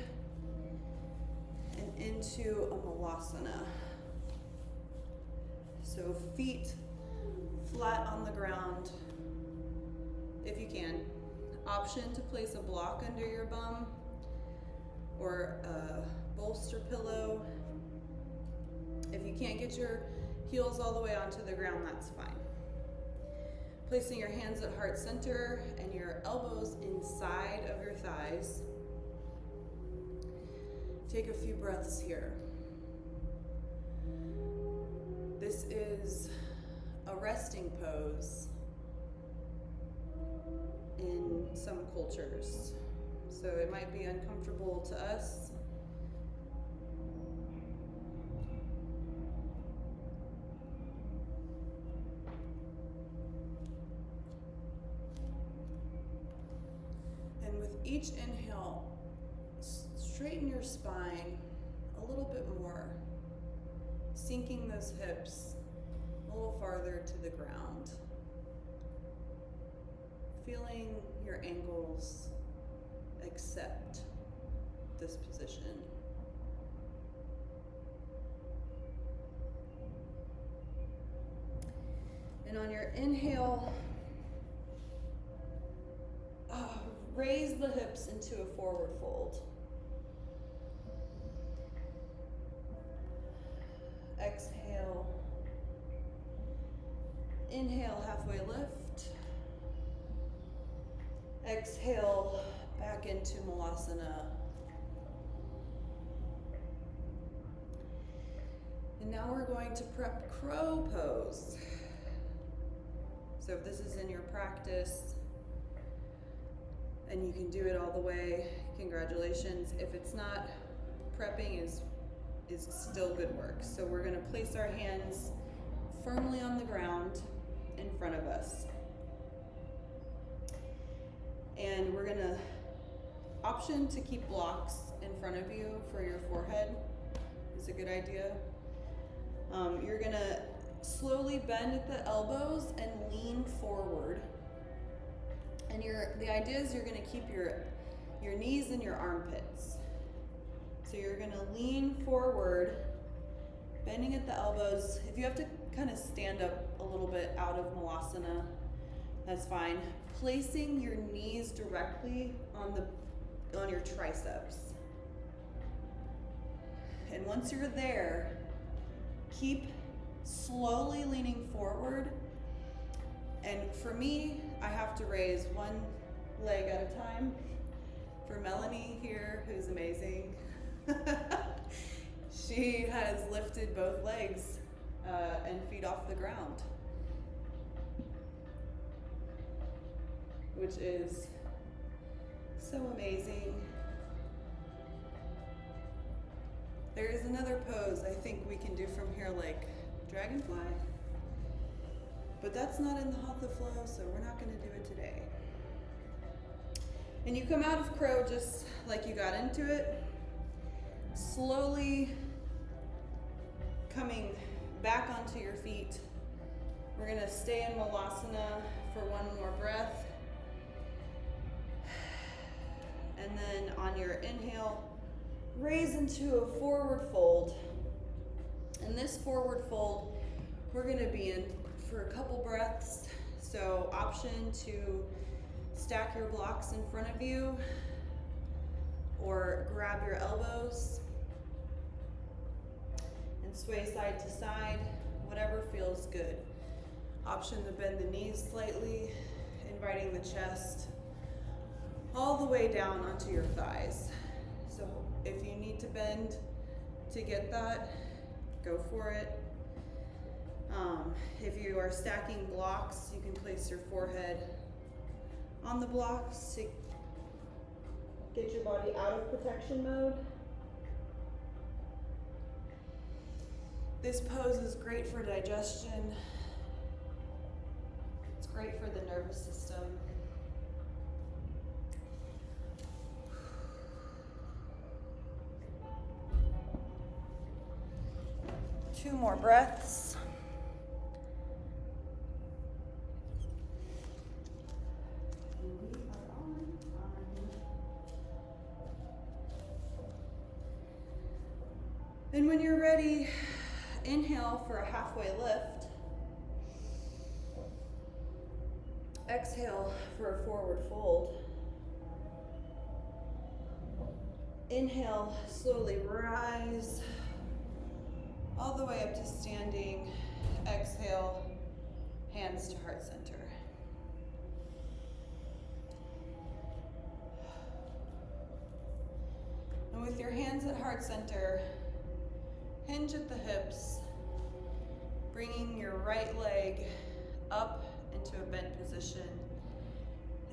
and into a malasana. So feet flat on the ground, if you can. Option to place a block under your bum or a bolster pillow. If you can't get your heels all the way onto the ground, that's fine. Placing your hands at heart center and your elbows inside of your thighs. Take a few breaths here. This is a resting pose in some cultures, so it might be uncomfortable to us. Each inhale, straighten your spine a little bit more, sinking those hips a little farther to the ground. Feeling your ankles accept this position. And on your inhale, raise the hips into a forward fold. Exhale. Inhale, halfway lift. Exhale, back into Malasana. And now we're going to prep crow pose. So if this is in your practice, and you can do it all the way, congratulations. If it's not, prepping is still good work. So we're gonna place our hands firmly on the ground in front of us. And we're gonna option to keep blocks in front of you for your forehead is a good idea. You're gonna slowly bend at the elbows and lean forward. And the idea is you're gonna keep your knees in your armpits. So you're gonna lean forward, bending at the elbows. If you have to kind of stand up a little bit out of Malasana, that's fine. Placing your knees directly on your triceps. And once you're there, keep slowly leaning forward. And for me, I have to raise one leg at a time. For Melanie here, who's amazing, she has lifted both legs and feet off the ground, which is so amazing. There is another pose I think we can do from here, like dragonfly. But that's not in the Hatha flow, so we're not going to do it today. And you come out of crow just like you got into it, slowly coming back onto your feet. We're gonna stay in Malasana for one more breath. And then on your inhale, raise into a forward fold. And this forward fold, we're gonna be in for a couple breaths. So option to stack your blocks in front of you or grab your elbows and sway side to side, whatever feels good. Option to bend the knees slightly, inviting the chest all the way down onto your thighs. So if you need to bend to get that, go for it. If you are stacking blocks, you can place your forehead on the blocks to get your body out of protection mode. This pose is great for digestion. It's great for the nervous system. Two more breaths. And when you're ready, inhale for a halfway lift. Exhale for a forward fold. Inhale, slowly rise all the way up to standing. Exhale, hands to heart center. And with your hands at heart center, hinge at the hips, bringing your right leg up into a bent position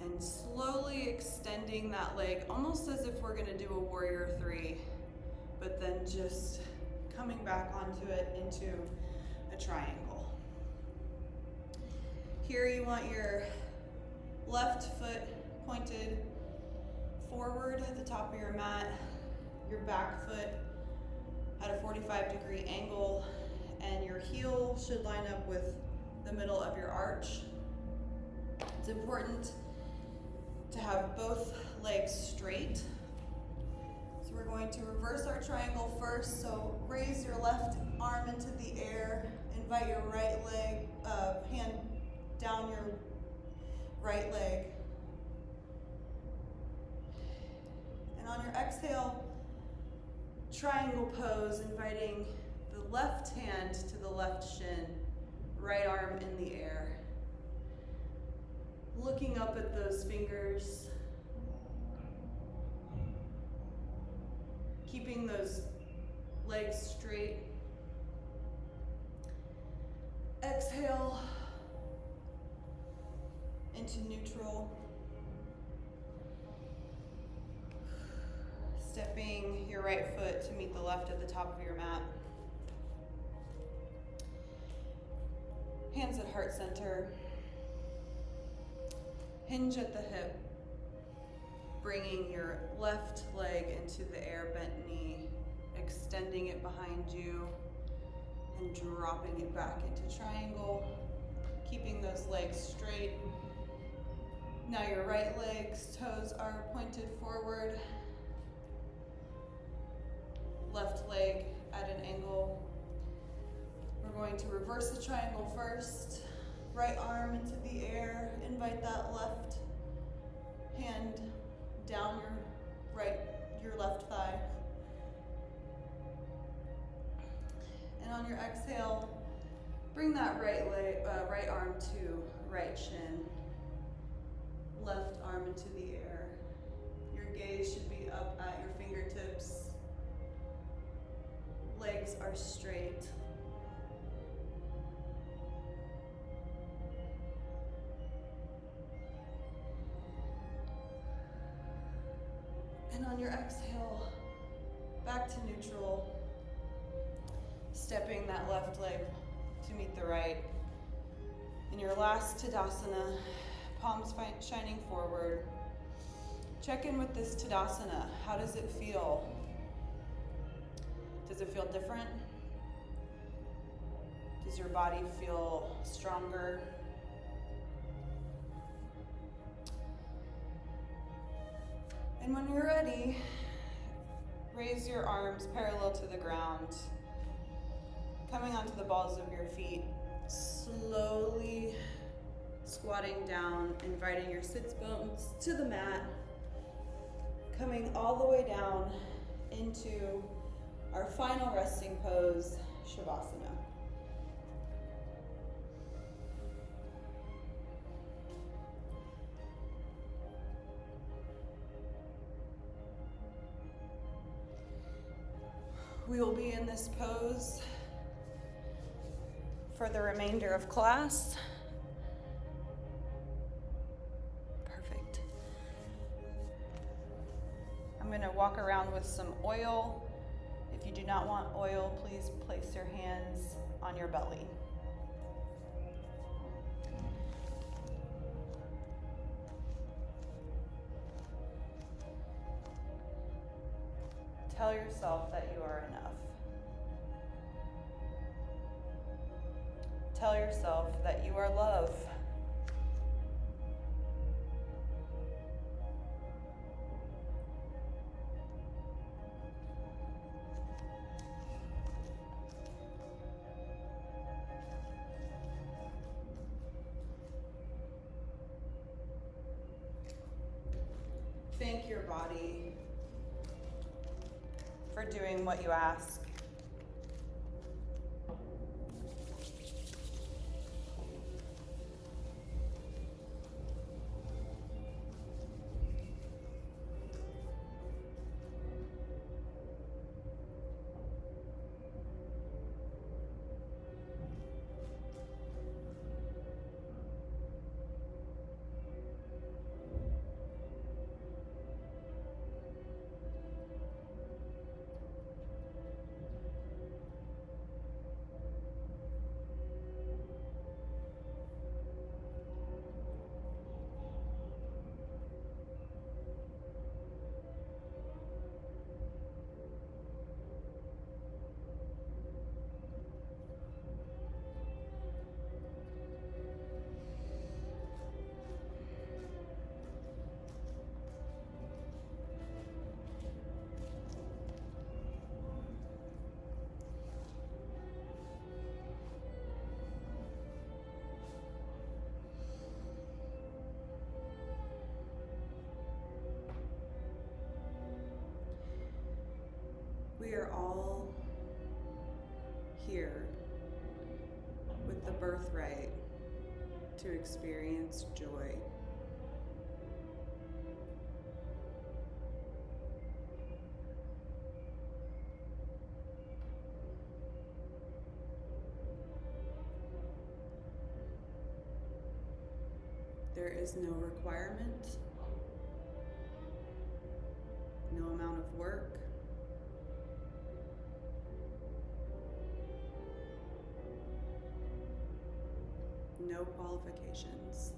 and slowly extending that leg, almost as if we're gonna do a warrior three, but then just coming back onto it into a triangle. Here you want your left foot pointed forward at the top of your mat, your back foot at a 45-degree angle, and your heel should line up with the middle of your arch. It's important to have both legs straight. So we're going to reverse our triangle first. So raise your left arm into the air, invite your right leg, hand down your right leg. And on your exhale, triangle pose, inviting the left hand to the left shin, right arm in the air. Looking up at those fingers, keeping those legs straight. Exhale into neutral. Stepping your right foot to meet the left at the top of your mat. Hands at heart center. Hinge at the hip. Bringing your left leg into the air, bent knee, extending it behind you and dropping it back into triangle. Keeping those legs straight. Now your right leg's toes are pointed forward. Left leg at an angle. We're going to reverse the triangle first. Right arm into the air. Invite that left hand down your left thigh. And on your exhale, bring that right arm to right shin. Left arm into the air. Your gaze should be up at your fingertips. Legs are straight. And on your exhale, back to neutral. Stepping that left leg to meet the right. In your last Tadasana, palms shining forward. Check in with this Tadasana. How does it feel? Does it feel different? Does your body feel stronger? And when you're ready, raise your arms parallel to the ground, coming onto the balls of your feet, slowly squatting down, inviting your sits bones to the mat, coming all the way down into our final resting pose, Shavasana. We will be in this pose for the remainder of class. Perfect. I'm going to walk around with some oil. If you do not want oil, please place your hands on your belly. Tell yourself that you are enough. Tell yourself that you are love. Thank your body for doing what you ask. We are all here with the birthright to experience joy. There is no requirement, no amount of work, no qualifications.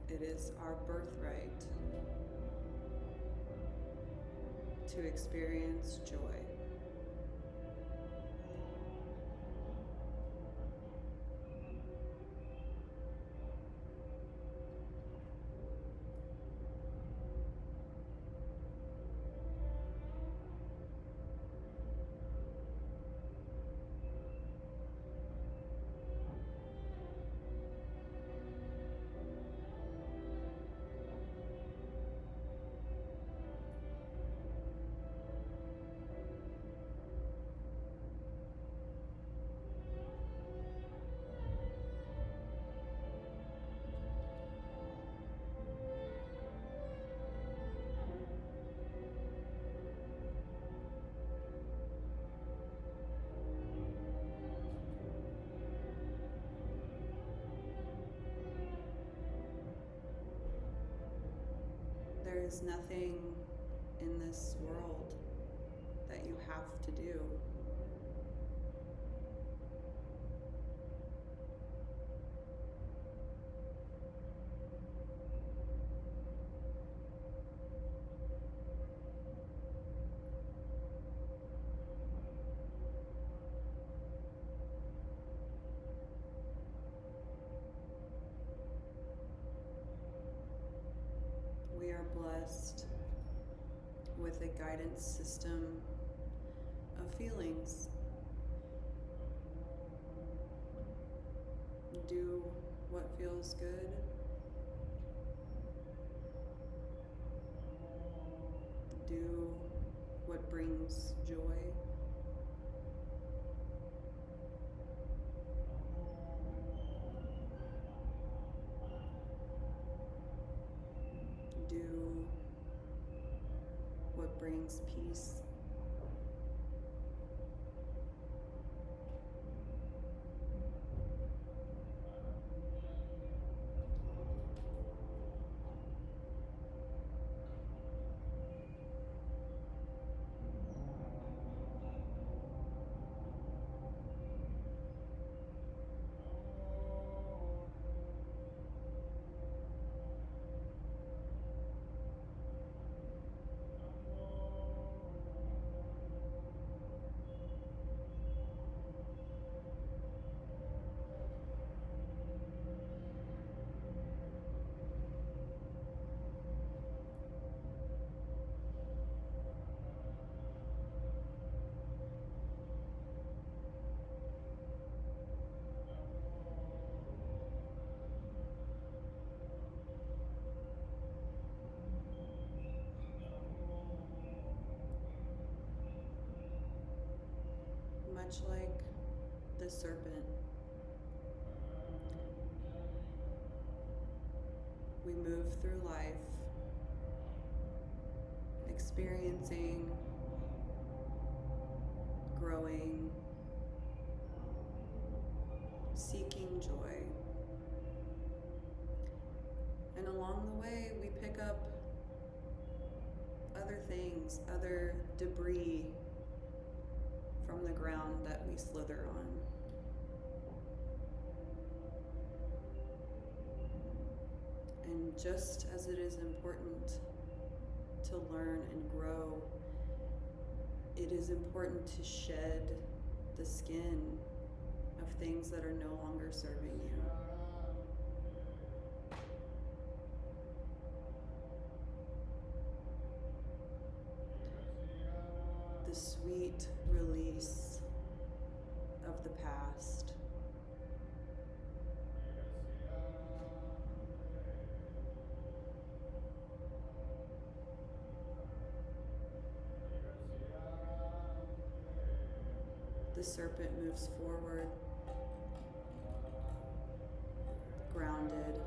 It is our birthright to experience joy. There is nothing in this world that you have to do. blessed with a guidance system of feelings. Do what feels good. Do what brings joy. Do what brings peace. Much like the serpent, we move through life experiencing, growing, seeking joy. And along the way, we pick up other things, other debris from the ground that we slither on. And just as it is important to learn and grow, it is important to shed the skin of things that are no longer serving you. The sweet release of the past. The serpent moves forward, grounded.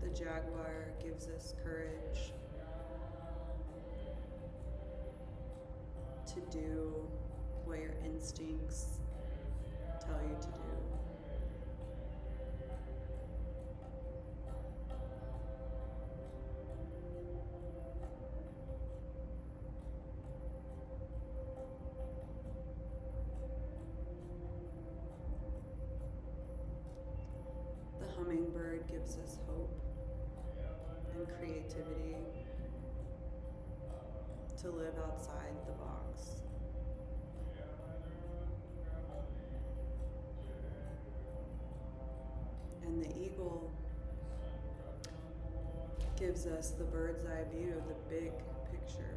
The jaguar gives us courage to do what your instincts tell you to do. The hummingbird gives us hope and creativity to live outside the box. And the eagle gives us the bird's eye view, the big picture.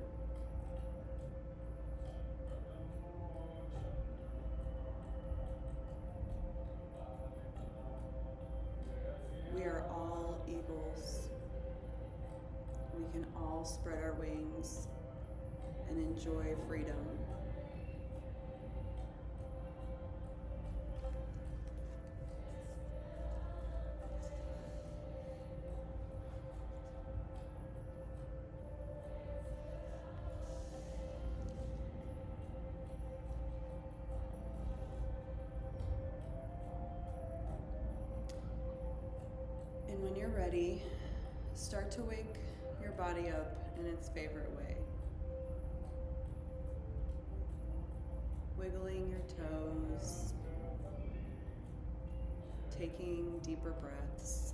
We are all eagles. We can all spread our wings and enjoy freedom. When you're ready, start to wake your body up in its favorite way. Wiggling your toes, taking deeper breaths.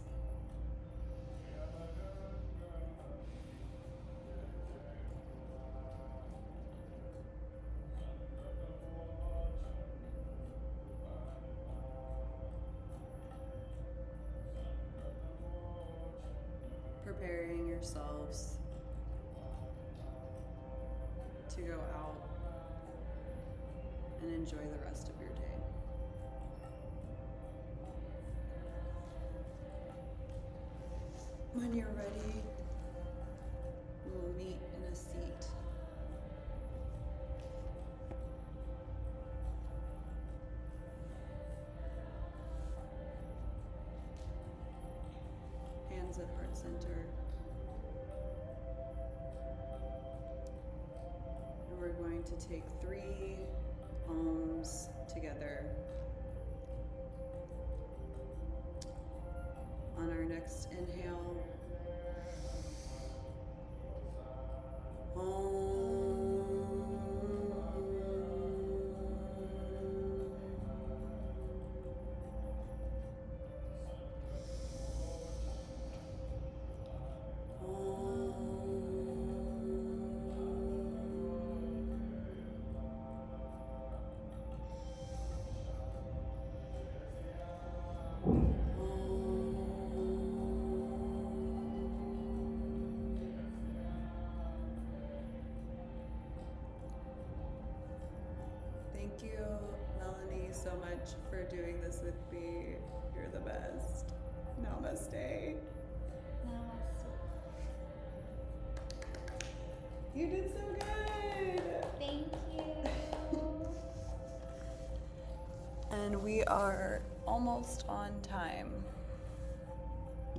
Preparing yourselves to go out and enjoy the rest of your day. When you're ready, we will meet in a seat. Hands at heart center. And we're going to take 3 ohms together. On our next inhale, Thank you, Melanie, so much for doing this with me. You're the best. Namaste. Namaste. You did so good. Thank you. And we are almost on time.